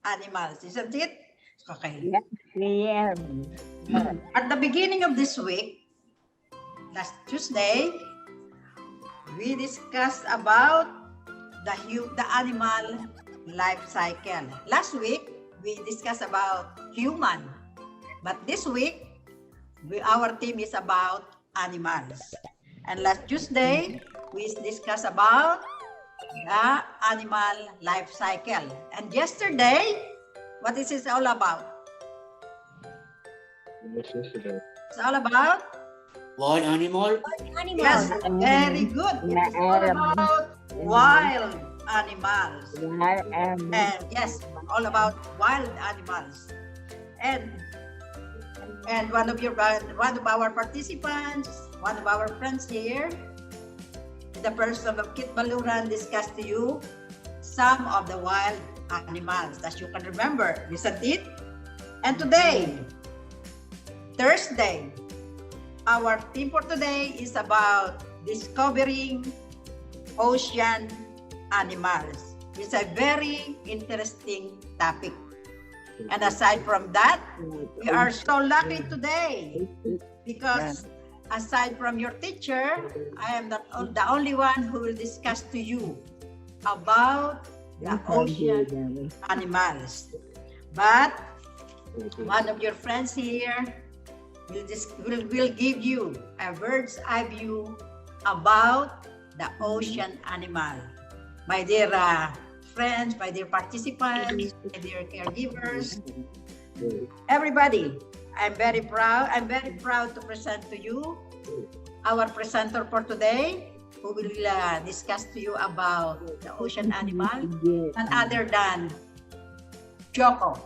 animals, isn't it? Okay. Yes, yes. At the beginning of this week, last Tuesday, we discussed about the animal life cycle. Last week, we discussed about human. But this week, our theme is about animals. And last Tuesday, we discussed about the animal life cycle. And yesterday, what is it all about? It's all about Wild animal. Yes, very good. It's all about wild animals. And yes, all about wild animals. And one of our participants, one of our friends here, the person of Kit Baluran, discussed to you some of the wild animals that you can remember, isn't it? And today, Thursday, our theme for today is about discovering ocean animals. It's a very interesting topic. And aside from that, we are so lucky today because aside from your teacher, I am the only one who will discuss to you about the ocean animals. But one of your friends here will give you a bird's eye view about the ocean animal. My dear friends, my dear participants, my dear caregivers, everybody, I'm very proud to present to you our presenter for today, who will discuss to you about the ocean animal, none other than Johco.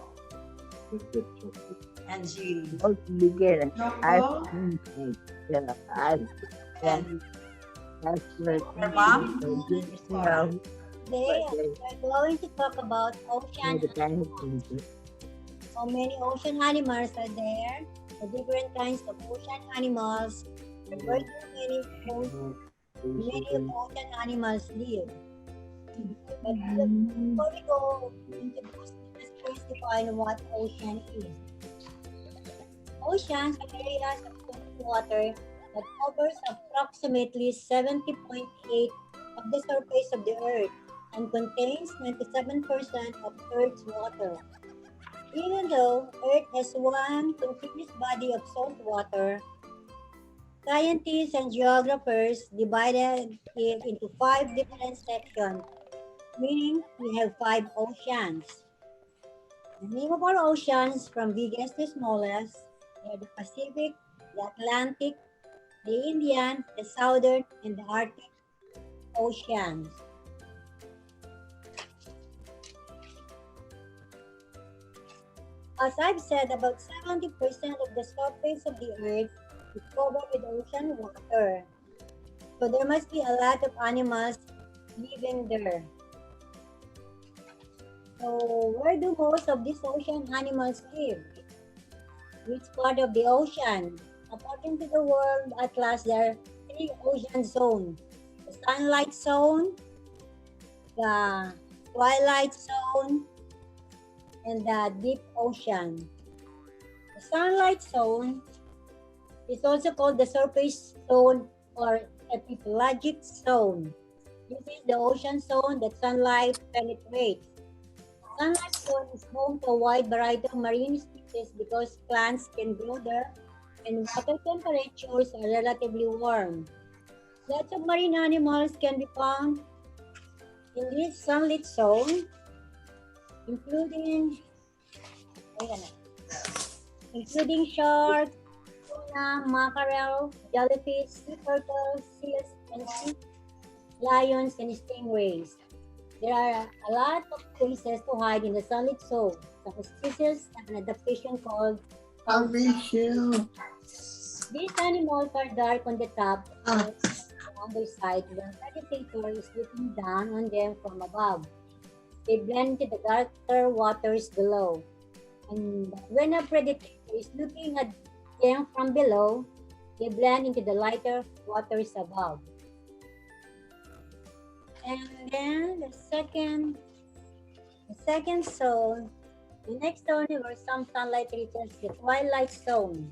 And she Johco and her mom, Miss Cora. Today, we're going to talk about ocean. How many ocean animals are there? The different kinds of ocean animals. And where do many ocean animals live? But before we go into this, let's first define what ocean is. Oceans are areas of salt water that covers approximately 70.8% of the surface of the Earth and contains 97% of Earth's water. Even though Earth has one continuous body of salt water, scientists and geographers divided it into 5 different sections, meaning we have 5 oceans. The name of our oceans, from biggest to smallest, are the Pacific, the Atlantic, the Indian, the Southern, and the Arctic oceans. As I've said, about 70% of the surface of the Earth is covered with ocean water. So there must be a lot of animals living there. So where do most of these ocean animals live? Which part of the ocean? According to the World Atlas, there are 3 ocean zones. The sunlight zone, the twilight zone, and the deep ocean. The sunlight zone is also called the surface zone or epipelagic zone. This is the ocean zone that sunlight penetrates. Sunlight zone is home to a wide variety of marine species because plants can grow there and water temperatures are relatively warm. Lots of marine animals can be found in this sunlit zone, including shark, tuna, mackerel, jellyfish, sea turtles, seals, and sea lions and stingrays. There are a lot of places to hide in the sunlit zone. Some species have an adaptation called these animals are dark on the top and on their side when the predator is looking down on them from above. They blend into the darker waters below. And when a predator is looking at them from below, they blend into the lighter waters above. And then the second zone The next zone where some sunlight reaches the twilight zone.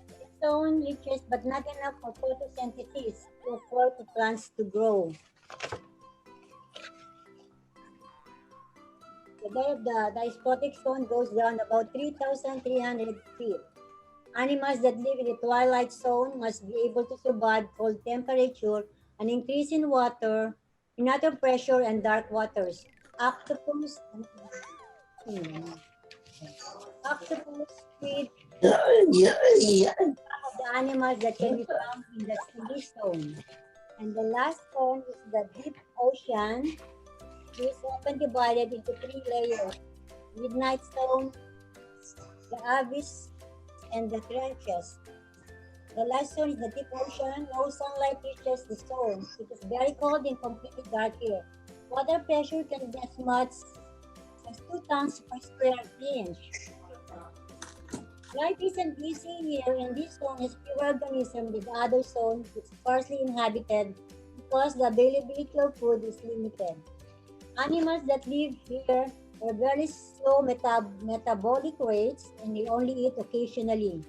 This zone reaches but not enough for photosynthesis to for the plants to grow. The isotic zone goes down about 3,300 feet. Animals that live in the twilight zone must be able to survive cold temperature, an increase in water pressure, and dark waters. Octopus, octopus, squid, some of the animals that can be found in this zone. And the last zone is the deep ocean, which is often divided into three layers: midnight zone, the abyss, and the trenches. The last zone is the deep ocean. No sunlight reaches the zone. It is very cold and completely dark here. Water pressure can be as much as 2 tons per square inch. Life isn't easy here, and this zone has fewer organisms than the other zone, which is sparsely inhabited because the availability of food is limited. Animals that live here have very slow metabolic rates, and they only eat occasionally.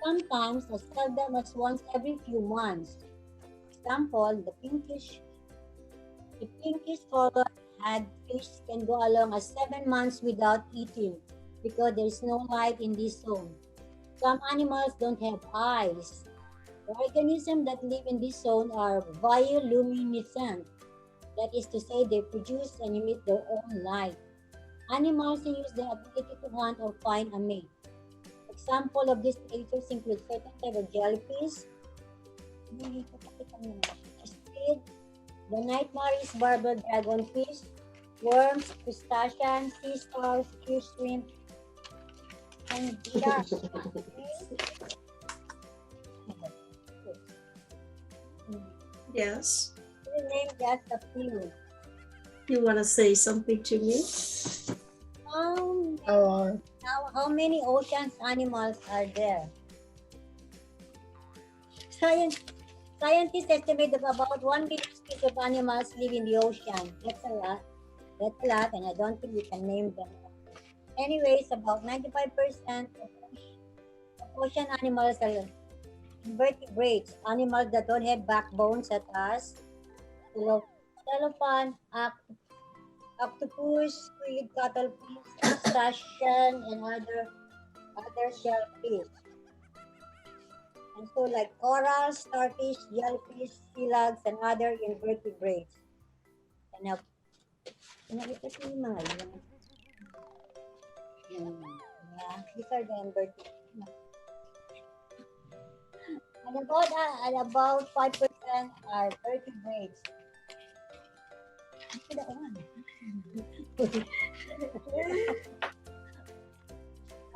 Sometimes as seldom as once every few months. Example, the pinkish color had fish can go along as 7 months without eating because there is no light in this zone. Some animals don't have eyes. The organisms that live in this zone are bioluminescent. That is to say, they produce and emit their own light. Animals can use their ability to hunt or find a mate. Example of these creatures include certain type of jellyfish, squid, the nightmare's barber dragonfish, worms, crustaceans, sea stars, sea shrimp, and sharks. Yes. To name just a few. You want to say something to me? How many oceans animals are there? Scientists estimate that about 1 million species of animals live in the ocean. That's a lot. And I don't think we can name them. Anyways, about 95% of ocean animals are invertebrates, animals that don't have backbones, such as cellophane, octopus, squid, cuttlefish, crustacean, and other shellfish. And so like coral, starfish, jellyfish, sea slugs, and other invertebrates. And now, ito yung mga yun. Yeah, these are the invertebrates. And about 5% are vertebrates.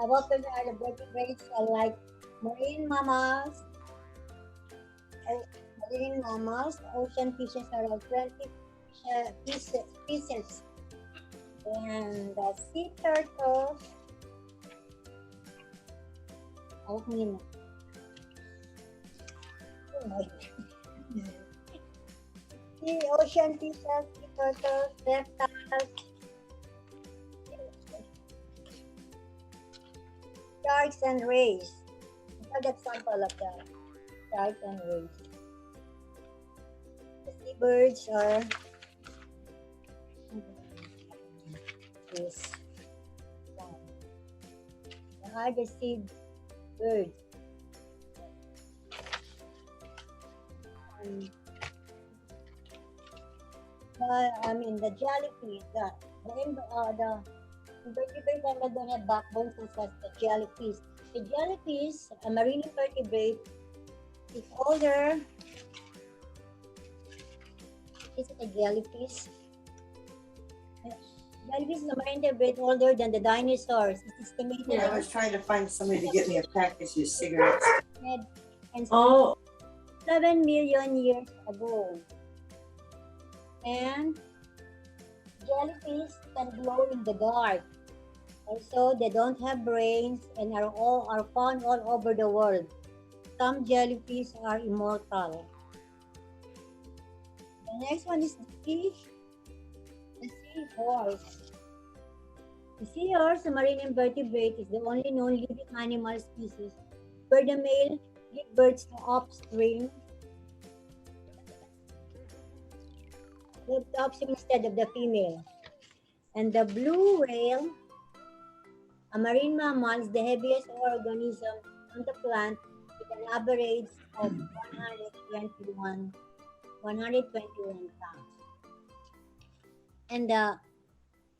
About the other vertebrates are like marine mammals, ocean fishes are around 20 species, and the sea turtles, sea ocean fishes, sea turtles, reptiles, sharks and rays. An example of that, sharks and rays. The seabirds are this one. The other seabirds. The jellyfish, the invertebrates that don't have backbones, such as the jellyfish. The jellyfish, a marine invertebrate, is older. Is it a jellyfish? Jellyfish is a marine invertebrate older than the dinosaurs. It's estimated Yeah, I was trying to find somebody to get me a package of cigarettes. and Oh, 7 million years ago. And jellyfish can glow in the dark. Also, they don't have brains and are found all over the world. Some jellyfish are immortal. The next one is the sea horse. The sea horse, a marine invertebrate, is the only known living animal species where the male gives birth to offspring. The offspring instead of the female. And the blue whale, a marine mammal, is the heaviest organism on the planet with an average of 121 pounds. And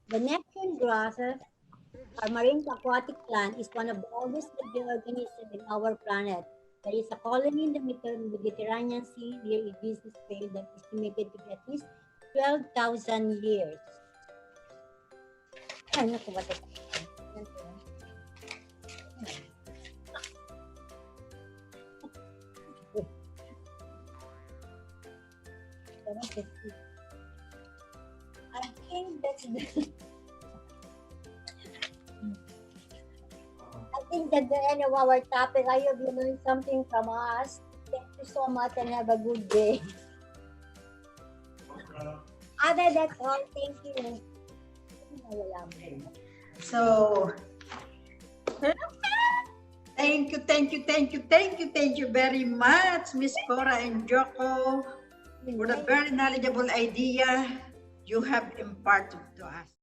the Neptune grasses, our marine aquatic plant, is one of the oldest living organisms in our planet. There is a colony in the Mediterranean Sea near EADC scale that is estimated to be at least 12,000 years. Ay, naku, what is I think that's the I think that's the end of our topic. I hope you learned something from us. Thank you so much and have a good day. Other that's all. Thank you. So, thank you very much, Miss Cora and Johco, for the very knowledgeable idea you have imparted to us.